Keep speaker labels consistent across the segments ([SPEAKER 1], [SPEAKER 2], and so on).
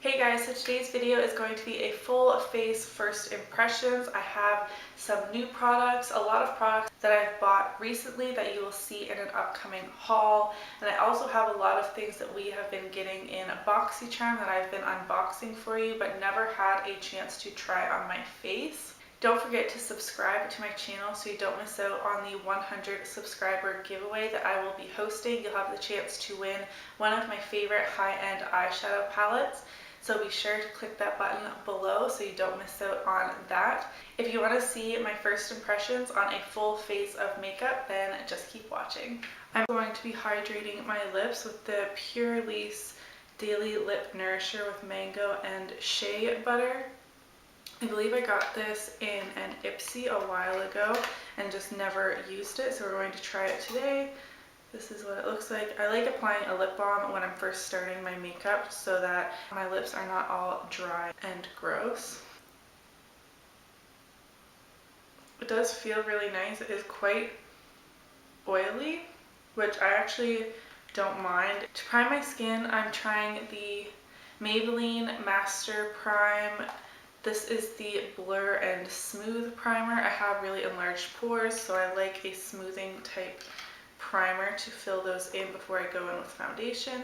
[SPEAKER 1] Hey guys, so today's video is going to be a full face first impressions. I have some new products, a lot of products that I've bought recently that you will see in an upcoming haul. And I also have a lot of things that we have been getting in BoxyCharm that I've been unboxing for you but never had a chance to try on my face. Don't forget to subscribe to my channel so you don't miss out on the 100 subscriber giveaway that I will be hosting. You'll have the chance to win one of my favorite high-end eyeshadow palettes. So be sure to click that button below so you don't miss out on that. If you want to see my first impressions on a full face of makeup, then just keep watching. I'm going to be hydrating my lips with the Pure Lease Daily Lip Nourisher with mango and shea butter. I believe I got this in an Ipsy a while ago and just never used it, so we're going to try it today. This is what it looks like. I like applying a lip balm when I'm first starting my makeup so that my lips are not all dry and gross. It does feel really nice. It is quite oily, which I actually don't mind. To prime my skin, I'm trying the Maybelline Master Prime. This is the Blur and Smooth Primer. I have really enlarged pores, so I like a smoothing type primer to fill those in before I go in with foundation.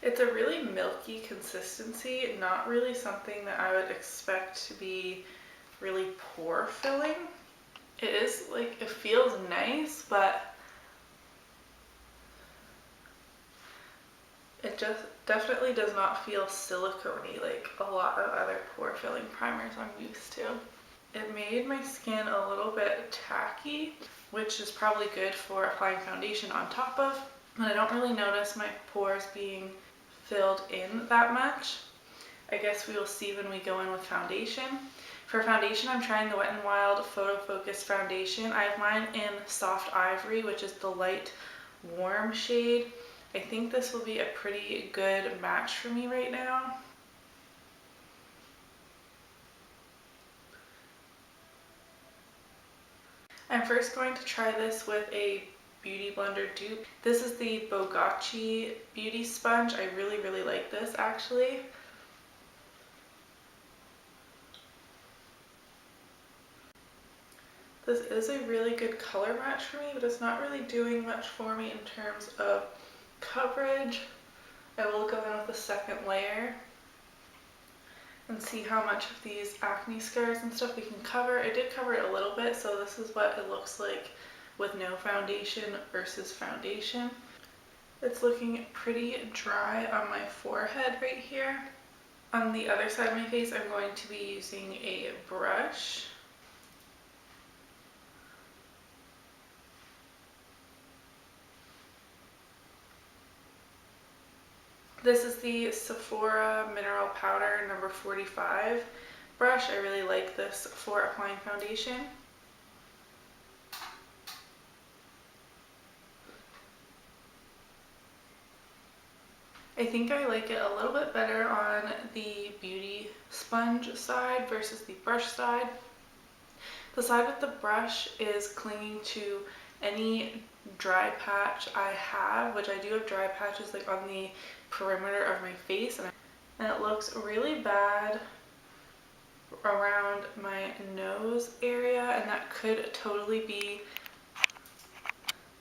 [SPEAKER 1] It's a really milky consistency, not really something that I would expect to be really pore filling. It is like, it feels nice, but it just definitely does not feel silicone-y like a lot of other pore filling primers I'm used to. It made my skin a little bit tacky, which is probably good for applying foundation on top of, but I don't really notice my pores being filled in that much. I guess we will see when we go in with foundation. For foundation, I'm trying the Wet n Wild Photo Focus Foundation. I have mine in Soft Ivory, which is the light warm shade. I think this will be a pretty good match for me right now. I'm first going to try this with a Beauty Blender dupe. This is the Bogacci Beauty Sponge. I really like this actually. This is a really good color match for me, but it's not really doing much for me in terms of coverage. I will go in with a second layer and see how much of these acne scars and stuff we can cover. I did cover it a little bit, so this is what it looks like with no foundation versus foundation. It's looking pretty dry on my forehead right here. On the other side of my face, I'm going to be using a brush. This is the Sephora Mineral Powder number 45 brush. I really like this for applying foundation. I think I like it a little bit better on the beauty sponge side versus the brush side. The side with the brush is clinging to any dry patch I have, which I do have dry patches like on the perimeter of my face, and it looks really bad around my nose area, and that could totally be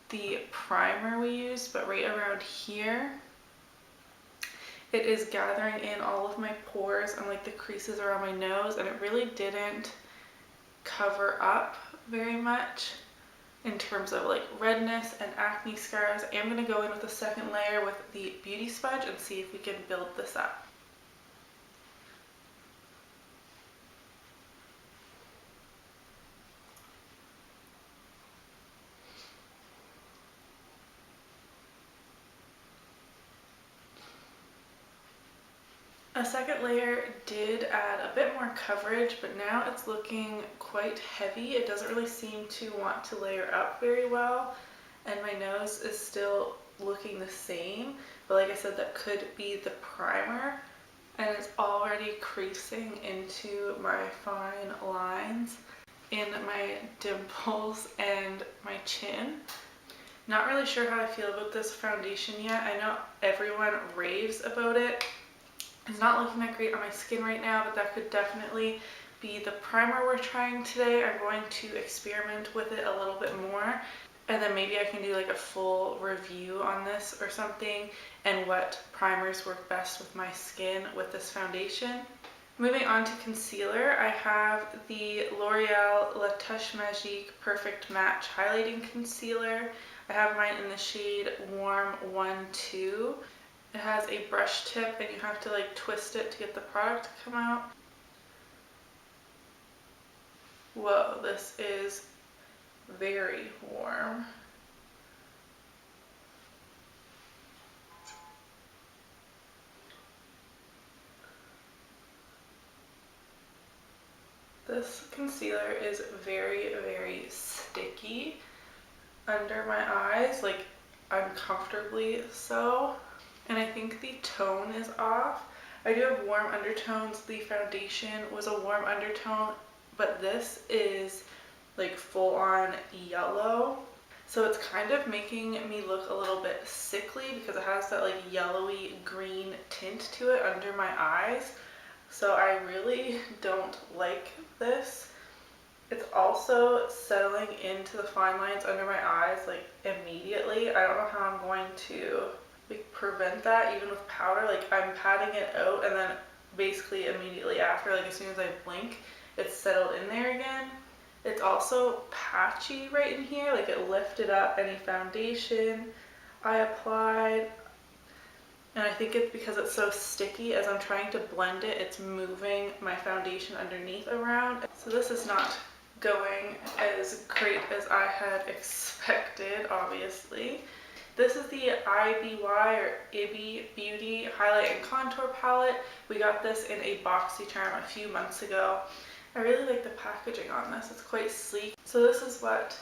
[SPEAKER 1] the primer we used, but right around here it is gathering in all of my pores and like the creases around my nose, and it really didn't cover up very much in terms of like redness and acne scars. I am going to go in with a second layer with the beauty sponge and see if we can build this up. A second layer did add a bit more coverage, but now it's looking quite heavy. It doesn't really seem to want to layer up very well, and my nose is still looking the same, but like I said, that could be the primer, and it's already creasing into my fine lines in my dimples and my chin. Not really sure how I feel about this foundation yet. I know everyone raves about it. It's not looking that great on my skin right now, but that could definitely be the primer we're trying today. I'm going to experiment with it a little bit more, and then maybe I can do like a full review on this or something and what primers work best with my skin with this foundation. Moving on to concealer, I have the L'Oreal La Touche Magique Perfect Match Highlighting Concealer. I have mine in the shade Warm 1-2. It has a brush tip and you have to like twist it to get the product to come out. Whoa, this is very warm. This concealer is very, very sticky under my eyes, like uncomfortably so. And I think the tone is off. I do have warm undertones. The foundation was a warm undertone, but this is like full on yellow. So it's kind of making me look a little bit sickly because it has that like yellowy green tint to it under my eyes. So I really don't like this. It's also settling into the fine lines under my eyes like immediately. I don't know how I'm going to like prevent that even with powder. Like I'm patting it out and then basically immediately after, like as soon as I blink, it's settled in there again. It's also patchy right in here, like it lifted up any foundation I applied. And I think it's because it's so sticky. As I'm trying to blend it, it's moving my foundation underneath around. So this is not going as great as I had expected, obviously. This is the IBY or IBI Beauty Highlight and Contour Palette. We got this in a BoxyCharm a few months ago. I really like the packaging on this. It's quite sleek. So this is what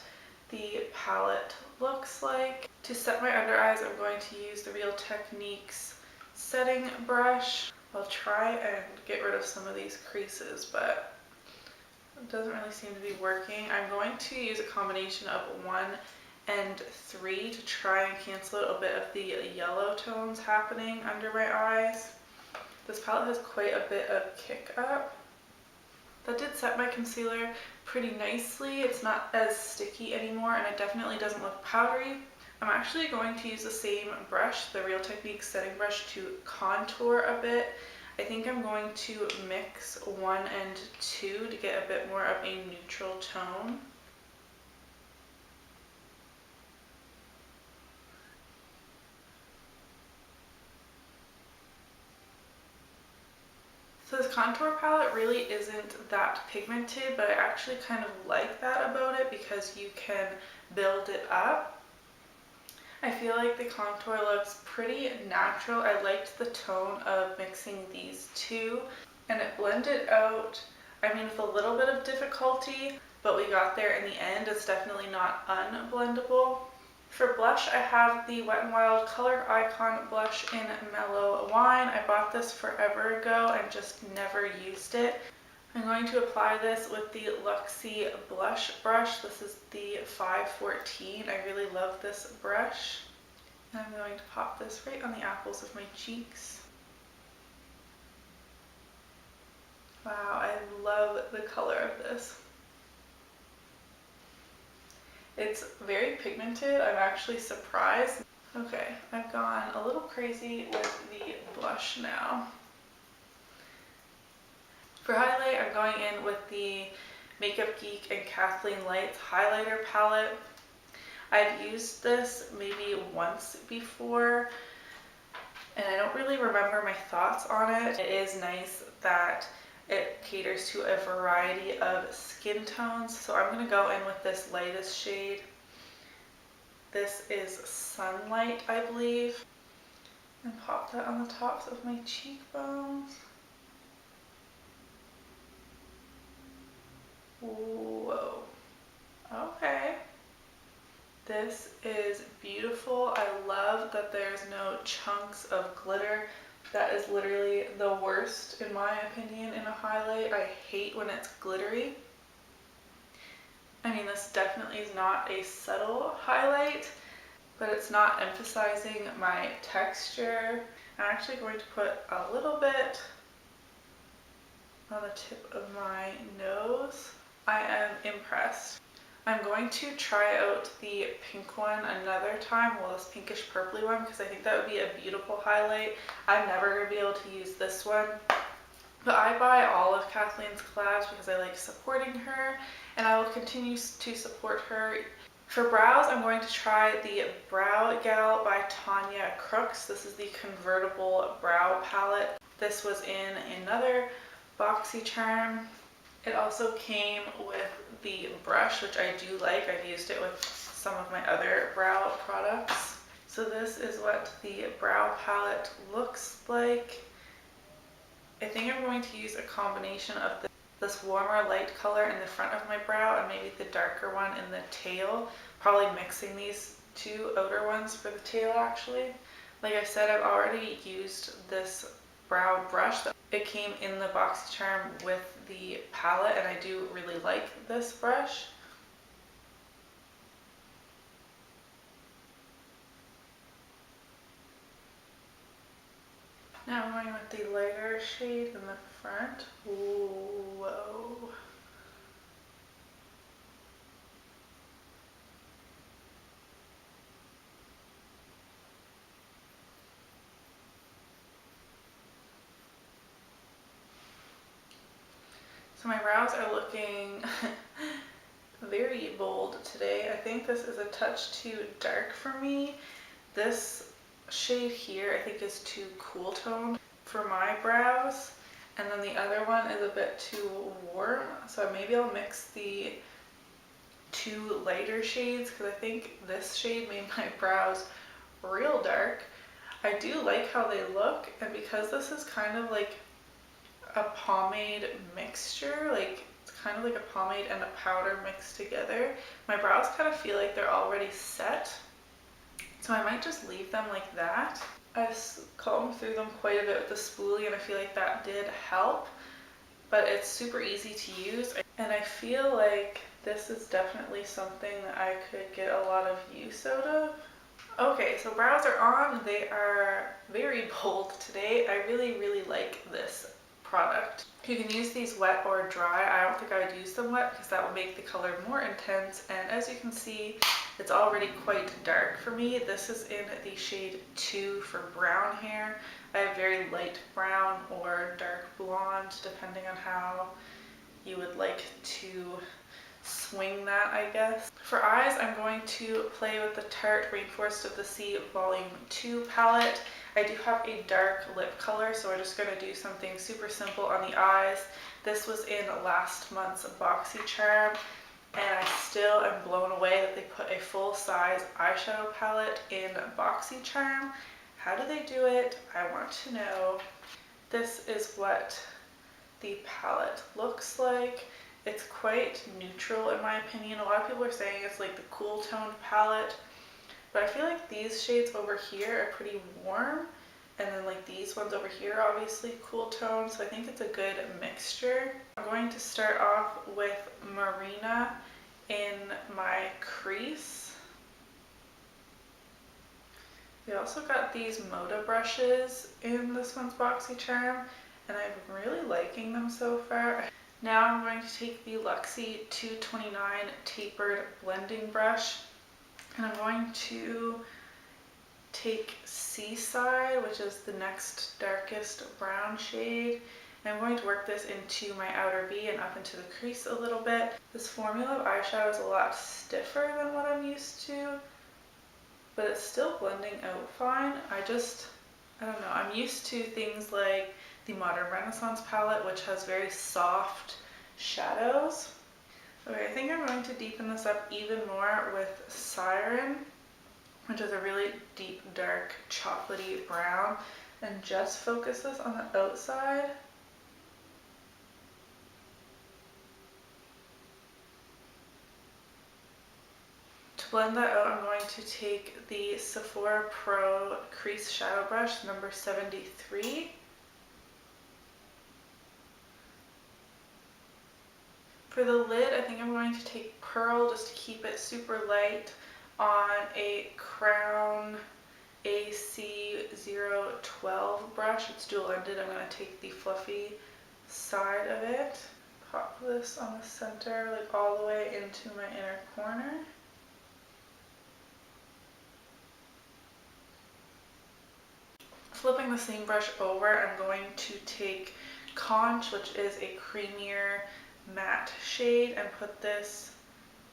[SPEAKER 1] the palette looks like. To set my under eyes, I'm going to use the Real Techniques setting brush. I'll try and get rid of some of these creases, but it doesn't really seem to be working. I'm going to use a combination of 1 and 3 to try and cancel out a bit of the yellow tones happening under my eyes. This palette has quite a bit of kick up. That did set my concealer pretty nicely. It's not as sticky anymore and it definitely doesn't look powdery. I'm actually going to use the same brush, the Real Techniques setting brush, to contour a bit. I think I'm going to mix 1 and 2 to get a bit more of a neutral tone. So this contour palette really isn't that pigmented, but I actually kind of like that about it because you can build it up. I feel like the contour looks pretty natural. I liked the tone of mixing these two and it blended out, I mean, with a little bit of difficulty, but we got there in the end. It's definitely not unblendable. For blush, I have the Wet n Wild Color Icon blush in Mellow Wine. I bought this forever ago and just never used it. I'm going to apply this with the Luxie blush brush. This is the 514. I really love this brush. And I'm going to pop this right on the apples of my cheeks. Wow, I love the color of this. It's very pigmented. I'm actually surprised. Okay, I've gone a little crazy with the blush now. For highlight, I'm going in with the Makeup Geek and Kathleen Lights highlighter palette. I've used this maybe once before, and I don't really remember my thoughts on it. It is nice that it caters to a variety of skin tones. So I'm going to go in with this lightest shade. This is Sunlight, I believe. And pop that on the tops of my cheekbones. Whoa. Okay. This is beautiful. I love that there's no chunks of glitter. That is literally the worst, in my opinion, in a highlight. I hate when it's glittery. I mean, this definitely is not a subtle highlight, but it's not emphasizing my texture. I'm actually going to put a little bit on the tip of my nose. I am impressed. I'm going to try out the pink one another time, well, this pinkish purpley one, because I think that would be a beautiful highlight. I'm never going to be able to use this one, but I buy all of Kathleen's collabs because I like supporting her, and I will continue to support her. For brows, I'm going to try the Brow Gal by Tanya Crooks. This is the convertible brow palette. This was in another BoxyCharm. It also came with the brush, which I do like. I've used it with some of my other brow products. So this is what the brow palette looks like. I think I'm going to use a combination of this warmer light color in the front of my brow and maybe the darker one in the tail. Probably mixing these two outer ones for the tail actually. Like I said, I've already used this brow brush. It came in the BoxyCharm with the palette, and I do really like this brush. Now I'm going with the lighter shade in the front. Ooh, whoa. So my brows are looking very bold today. I think this is a touch too dark for me. This shade here I think is too cool toned for my brows, and then the other one is a bit too warm, so maybe I'll mix the two lighter shades because I think this shade made my brows real dark. I do like how they look, and because this is kind of like a pomade mixture, like it's kind of like a pomade and a powder mixed together, my brows kind of feel like they're already set, so I might just leave them like that. I've combed through them quite a bit with the spoolie, and I feel like that did help, but it's super easy to use, and I feel like this is definitely something that I could get a lot of use out of. Okay, so brows are on. They are very bold today. I really like this product. You can use these wet or dry. I don't think I would use them wet because that will make the color more intense, and as you can see, it's already quite dark for me. This is in the shade 2 for brown hair. I have very light brown or dark blonde, depending on how you would like to swing that, I guess. For eyes, I'm going to play with the Tarte Rainforest of the Sea Volume 2 palette. I do have a dark lip color, so we're just going to do something super simple on the eyes. This was in last month's BoxyCharm, and I still am blown away that they put a full-size eyeshadow palette in BoxyCharm. How do they do it? I want to know. This is what the palette looks like. It's quite neutral in my opinion. A lot of people are saying it's like the cool toned palette, but I feel like these shades over here are pretty warm, and then like these ones over here are obviously cool toned, so I think it's a good mixture. I'm going to start off with Marina in my crease. We also got these Moda brushes in this one's BoxyCharm, and I'm really liking them so far. Now I'm going to take the Luxie 229 tapered blending brush, and I'm going to take Seaside, which is the next darkest brown shade, and I'm going to work this into my outer V and up into the crease a little bit. This formula of eyeshadow is a lot stiffer than what I'm used to, but it's still blending out fine. I don't know, I'm used to things like the Modern Renaissance palette, which has very soft shadows. Okay, I think I'm going to deepen this up even more with Siren, which is a really deep, dark, chocolatey brown, and just focus this on the outside. To blend that out, I'm going to take the Sephora Pro Crease Shadow Brush, number 73. For the lid, I think I'm going to take Pearl just to keep it super light on a crown AC012 brush. It's dual-ended. I'm going to take the fluffy side of it, pop this on the center, like all the way into my inner corner. Flipping the same brush over, I'm going to take Conch, which is a creamier matte shade, and put this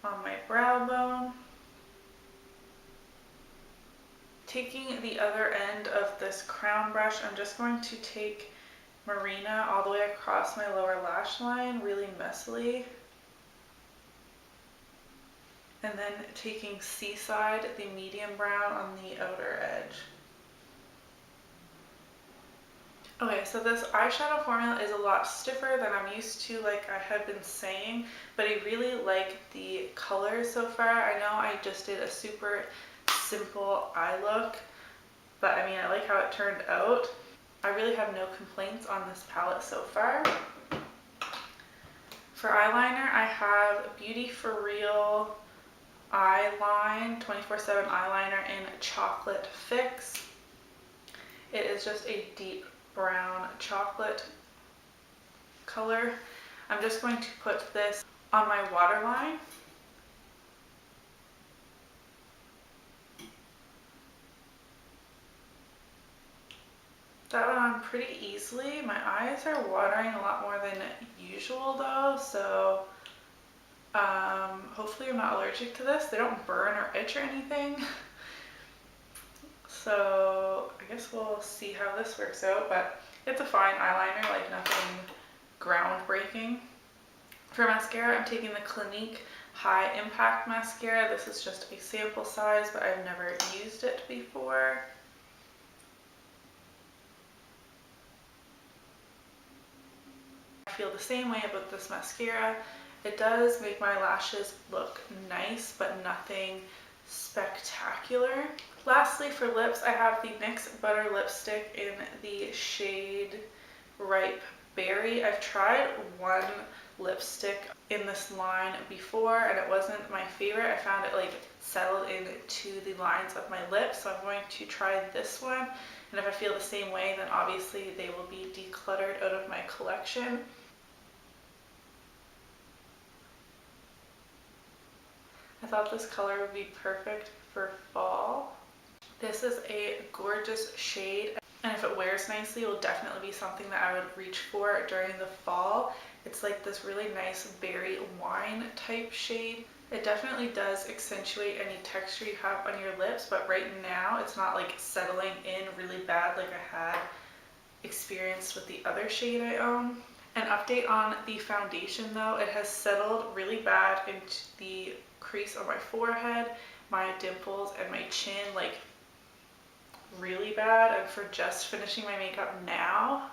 [SPEAKER 1] on my brow bone. Taking the other end of this crown brush, I'm just going to take Marina all the way across my lower lash line, really messily. And then taking Seaside, the medium brown, on the outer edge. Okay, so this eyeshadow formula is a lot stiffer than I'm used to, like I had been saying, but I really like the colors so far. I know I just did a super simple eye look, but I mean, I like how it turned out. I really have no complaints on this palette so far. For eyeliner, I have Beauty For Real Eyeline 24/7 eyeliner in Chocolate Fix. It is just a deep brown chocolate color. I'm just going to put this on my waterline. That went on pretty easily. My eyes are watering a lot more than usual though, so hopefully I'm not allergic to this. They don't burn or itch or anything. So I guess we'll see how this works out, but it's a fine eyeliner, like nothing groundbreaking. For mascara, I'm taking the Clinique High Impact Mascara. This is just a sample size, but I've never used it before. I feel the same way about this mascara. It does make my lashes look nice, but nothing spectacular. Lastly, for lips, I have the NYX Butter Lipstick in the shade Ripe Berry. I've tried one lipstick in this line before and it wasn't my favorite. I found it like settled into the lines of my lips, so I'm going to try this one. And if I feel the same way, then obviously they will be decluttered out of my collection. I thought this color would be perfect for fall. This is a gorgeous shade, and if it wears nicely, it will definitely be something that I would reach for during the fall. It's like this really nice berry wine type shade. It definitely does accentuate any texture you have on your lips, but right now it's not like settling in really bad like I had experienced with the other shade I own. An update on the foundation though, it has settled really bad into the crease on my forehead, my dimples, and my chin, like really bad. And for just finishing my makeup now,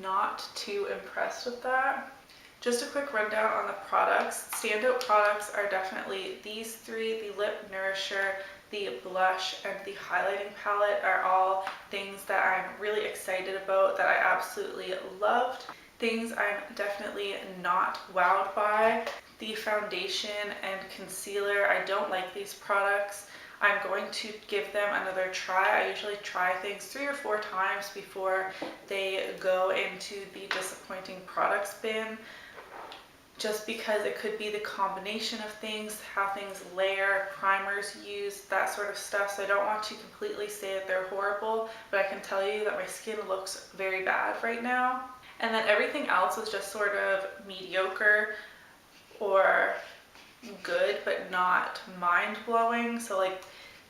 [SPEAKER 1] not too impressed with that. Just a quick rundown on the products. Standout products are definitely these three: the Lip Nourisher, the blush, and the highlighting palette are all things that I'm really excited about, that I absolutely loved. Things I'm definitely not wowed by: the foundation and concealer. I don't like these products. I'm going to give them another try. I usually try things 3 or 4 times before they go into the disappointing products bin, just because it could be the combination of things, how things layer, primers used, that sort of stuff. So I don't want to completely say that they're horrible, but I can tell you that my skin looks very bad right now. And then everything else is just sort of mediocre or good, but not mind-blowing. So like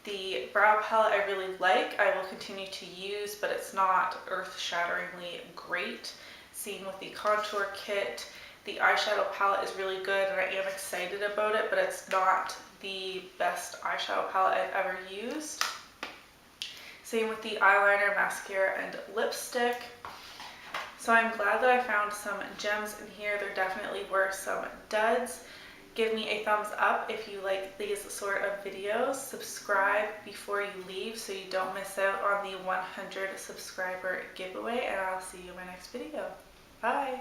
[SPEAKER 1] the brow palette I really like, I will continue to use, but it's not earth-shatteringly great. Same with the contour kit. The eyeshadow palette is really good and I am excited about it, but it's not the best eyeshadow palette I've ever used. Same with the eyeliner, mascara, and lipstick. So I'm glad that I found some gems in here. There definitely were some duds. Give me a thumbs up if you like these sort of videos. Subscribe before you leave so you don't miss out on the 100 subscriber giveaway, and I'll see you in my next video. Bye!